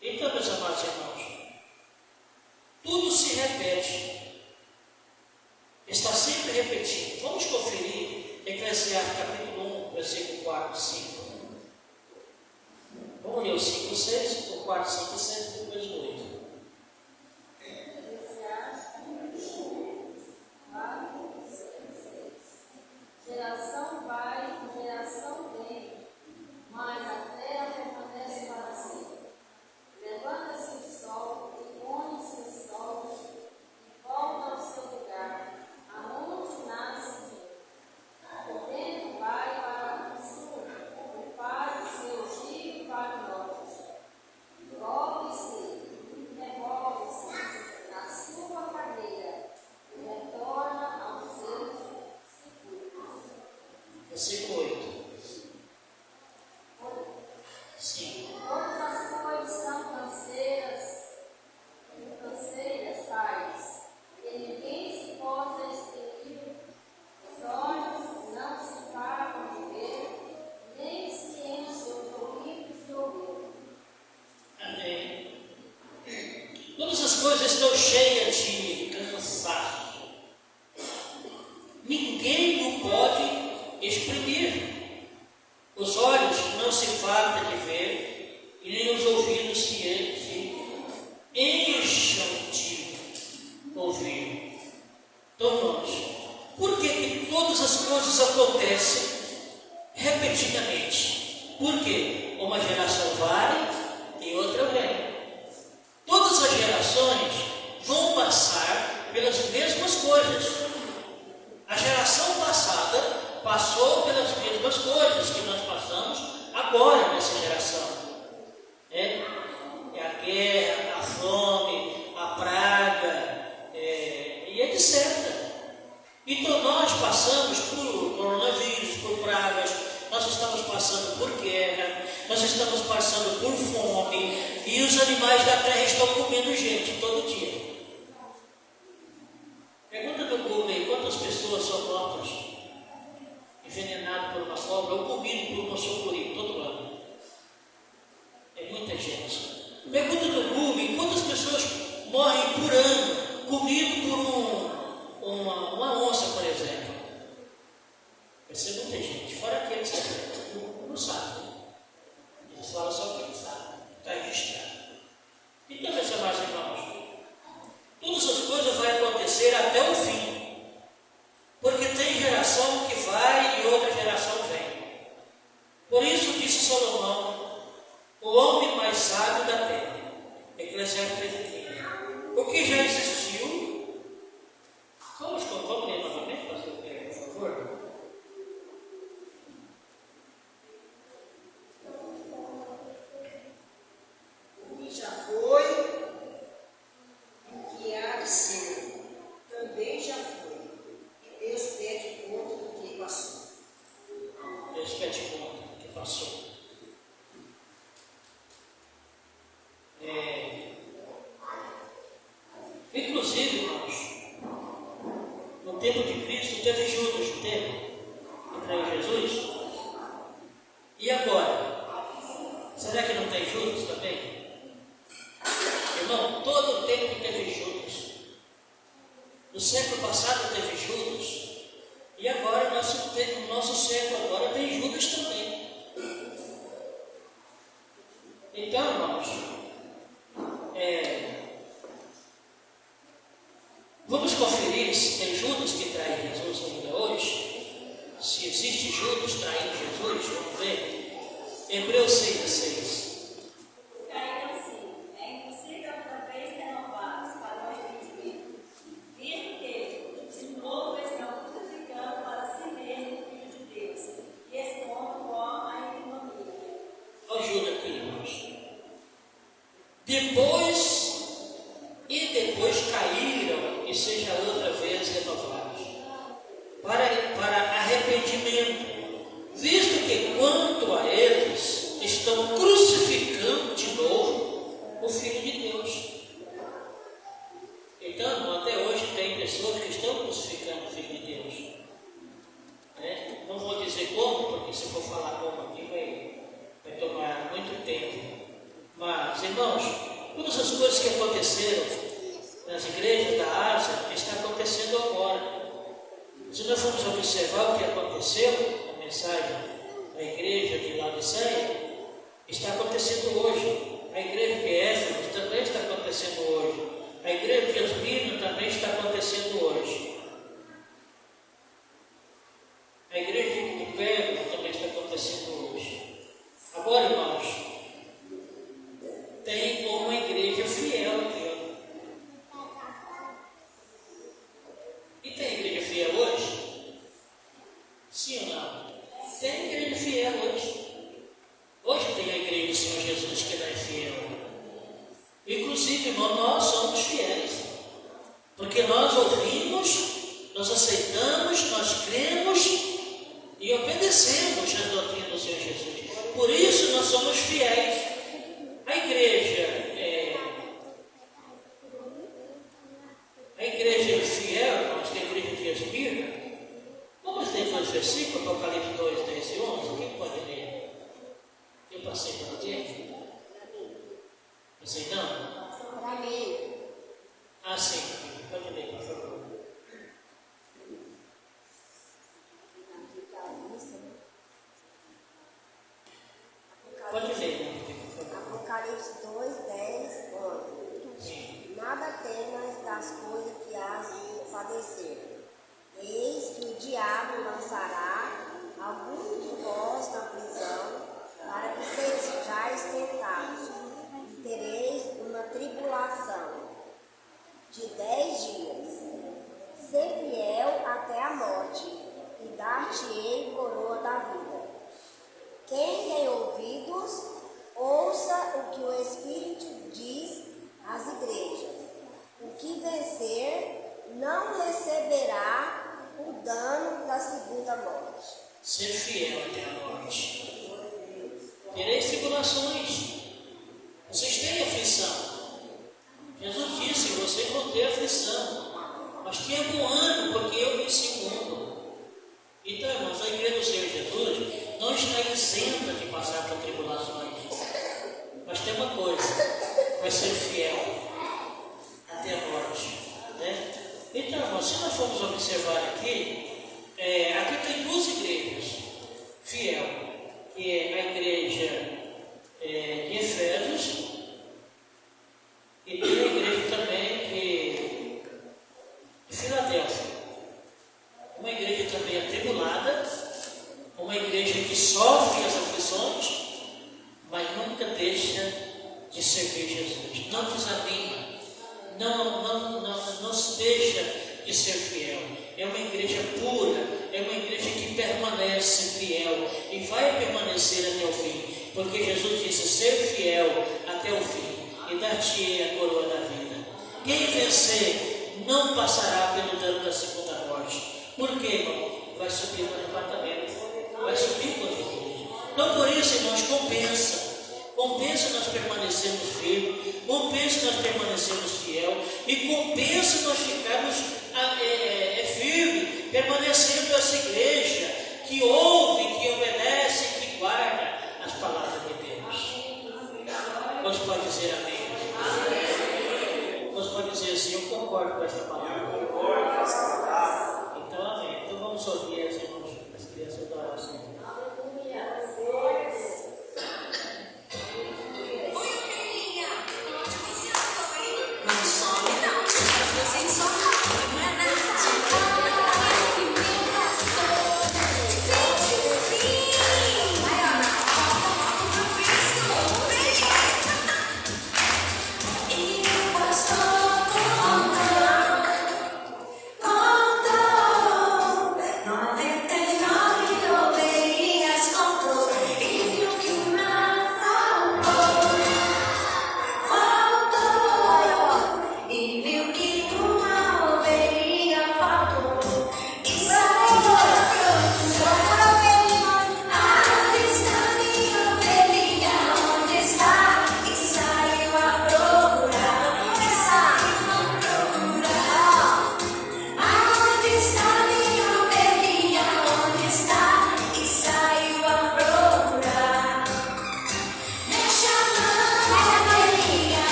Então, meus amados irmãos, tudo se repete. Está sempre repetindo. Vamos conferir Eclesiastes capítulo 1, versículo 4 e 5. Vamos ler o 5 e 6, o 4, 5 e 6 e depois o 8. Geração vai, geração vem, mas a terra permanece para sempre. Levanta-se o sol e põe-se o sol e volta ao seu lugar, aonde nasce o vento vai para o sul e faz o seu giro para o norte. Revolve-se na sua carreira e retorna aos seus sepulcros. Versículo 8. Sim. Todas as coisas são canseiras tais, e ninguém se possa extinguir, os olhos não se pagam de ver, nem se enchem os ouvidos de ouvir. Amém. Todas as coisas estão cheias de cansaço. Ninguém o pode exprimir. coisas acontecem repetidamente. Por quê? Uma geração vai e outra vem. Todas as gerações vão passar pelas mesmas coisas. A geração passada passou pelas mesmas coisas que nós passamos agora nessa geração. É a guerra, a fome, a praga, e etc. Então nós passamos por coronavírus, por pragas, nós estamos passando por guerra, nós estamos passando por fome, e os animais da terra estão comendo gente todo dia. Pergunta no Google aí, quantas pessoas são mortas, envenenadas por uma cobra ou comidas por uma sucuri todo ano? É muita gente. Pergunta no Google, quantas pessoas morrem por ano, comido por uma onça, por exemplo? Vai ser muita gente, fora aqueles que não sabem. Eles falam só o que eles sabem, está registrado. Então, meus amados irmãos, todas as coisas vão acontecer até o fim, porque tem geração que vai e outra geração vem. Por isso disse Salomão, o homem mais sábio da terra, Eclesiastes 3:15. O que já existiu, vamos ler novamente, pastor Pedro, por favor. O que já foi, o que há de ser, também já foi. E Deus pede conta do que passou. Deus pede conta do que passou. Inclusive, irmãos, no tempo de Cristo teve Judas, não teve? Que traiu Jesus. E agora? Será que não tem Judas também? Irmão, todo o tempo teve Judas. No século passado teve Judas. E agora, no nosso século agora, tem Judas também. Então, irmãos, vamos conferir se tem Judas que trai Jesus ainda hoje. Se existe Judas traindo Jesus, vamos ver. Hebreus 6:6. Ajuda aqui, irmãos. Depois caíram e sejam outra vez renovados para arrependimento, visto que quanto a eles estão crucificando de novo o Filho de Deus. Então, até hoje tem pessoas que estão crucificando o Filho de Deus. Não vou dizer como, porque se for falar como aqui vai tomar muito tempo. Mas, irmãos, todas as coisas que aconteceram nas igrejas da Ásia estão acontecendo agora. Se nós formos observar o que aconteceu, a mensagem da igreja de Laodiceia, está acontecendo hoje. A igreja de Éfeso também está acontecendo hoje. A igreja de Esmirna também está acontecendo hoje. A igreja de Pérgamo também está acontecendo hoje. Agora, irmãos, tem uma igreja fiel aqui. E tem igreja fiel hoje? Sim ou não? Tem igreja fiel hoje. Hoje tem a igreja do Senhor Jesus que não é fiel. Inclusive, irmão, nós somos fiéis. Porque nós ouvimos, nós aceitamos, nós cremos e obedecemos a doutrina do Senhor Jesus. Por isso nós somos fiéis. A igreja fiel, irmãos, que é a igreja de Esmirna, vamos ler dois versículos, Apocalipse 2, 10 e 11, quem pode ler? Eu passei para alguém? Você não? Para mim. Ah, sim, pode ler, por favor. Pode ler, por favor. Apocalipse 2, 10, 11. Sim. Nada temas das coisas que hás de padecer. Eis que o diabo lançará alguns de vós na prisão, para que sejais tentados, e tereis uma tribulação de 10 dias. Ser fiel até a morte, e dar-te-ei coroa da vida. Quem tem ouvidos, ouça o que o Espírito diz às igrejas. O que vencer não receberá o dano da segunda morte. Ser fiel até a morte. Tereis tribulações. Vocês têm aflição. Jesus disse: vocês vão ter aflição. Mas tenha bom ânimo, porque eu venci o mundo. Então, irmãos, a igreja do Senhor Jesus não está isenta de passar por tribulações. Mas tem uma coisa: vai ser fiel até a morte. Né? Então, irmãos, se nós formos observar aqui, aqui tem duas igrejas. Fiel, que é a igreja de Efésios, e tem a igreja também de Filadélfia. Uma igreja também atribulada, uma igreja que sofre as aflições, mas nunca deixa de servir Jesus. Não desanima, não se deixa de ser fiel. É uma igreja pura, é uma igreja que permanece fiel e vai permanecer até o fim, porque Jesus disse: ser fiel até o fim, e dar-te-ei a coroa da vida. Quem vencer não passará pelo dano da segunda morte. Por quê, irmão? Vai subir no arrebatamento, vai subir com a igreja. Então, por isso, irmãos, compensa nós permanecermos firmes, compensa nós permanecermos fiel, e compensa nós ficarmos firmes, permanecendo essa igreja que ouve, que obedece, que guarda as palavras de Deus. Você pode dizer amém? Amém. Você pode dizer assim: eu concordo com essa palavra. Então, amém. Então vamos ouvir as irmãs, as crianças da oração. Não some não.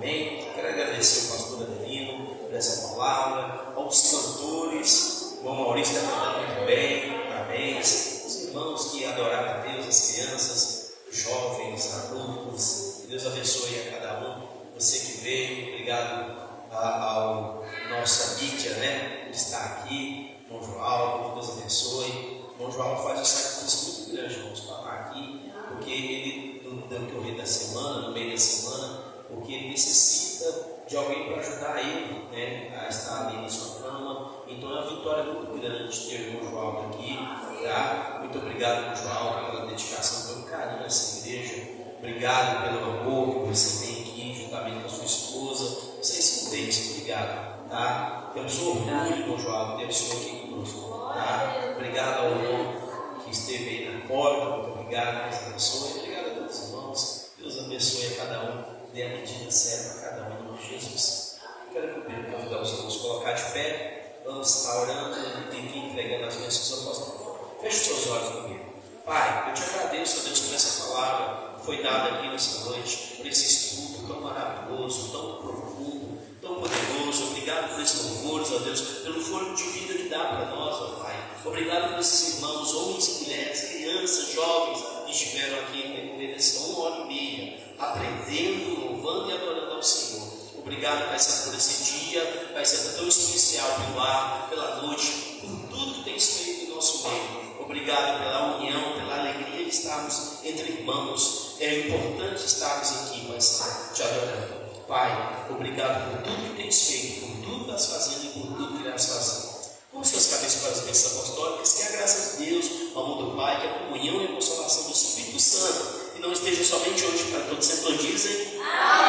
Amém? Quero agradecer ao pastor Adelino por essa palavra, aos cantores, o irmão Maurício está cantando muito bem, parabéns. Os irmãos que adoraram a Deus, as crianças, jovens, adultos, que Deus abençoe a cada um. Você que veio, obrigado ao nosso mídia, né, que está aqui, irmão João, que Deus abençoe. O irmão João faz um sacrifício muito grande, irmãos, para estar aqui, porque ele, no decorrer da semana, no meio da semana, porque ele necessita de alguém para ajudar ele, né, a estar ali na sua cama. Então é uma vitória muito grande ter o irmão João aqui, tá? Muito obrigado, irmão João, pela dedicação, pelo carinho nessa igreja. Obrigado pelo amor que você tem aqui, juntamente com a sua esposa. Vocês são deles, obrigado, tá? Temos orgulho, irmão João, ter o Senhor aqui conosco, tá? Obrigado ao irmão que esteve aí na porta, muito obrigado, Deus abençoe. Obrigado a todos os irmãos, Deus abençoe a cada um, dê a medida certa a cada um, em nome de Jesus. Quero convidar os irmãos a colocar de pé, vamos estar orando e entregando as bênçãos ao apóstolo. Feche os seus olhos comigo. Pai, eu te agradeço, ó Deus, por essa palavra que foi dada aqui nessa noite, por esse estudo tão maravilhoso, tão profundo, tão poderoso. Obrigado por esses louvores, ó Deus, pelo fôlego de vida que dá para nós, ó Pai. Obrigado por esses irmãos, homens e mulheres, crianças, jovens, que estiveram aqui no decorrer dessa 1 hora e meia, aprendendo, louvando e adorando ao Senhor. Obrigado, Pai Santo, por esse dia, Pai Santo, tão especial pelo ar, pela noite, por tudo que tens feito no nosso meio. Obrigado pela união, pela alegria de estarmos entre irmãos. É importante estarmos aqui, Pai Santo, te adorando. Pai, obrigado por tudo que tens feito, por tudo que estás fazendo e por tudo que irás fazer. Com suas cabeças para as bênçãos apostólicas, que a graça de Deus, o amor do Pai, que a comunhão e a consolação do Espírito Santo, que não esteja somente hoje para todos, sempre dizem. Amém.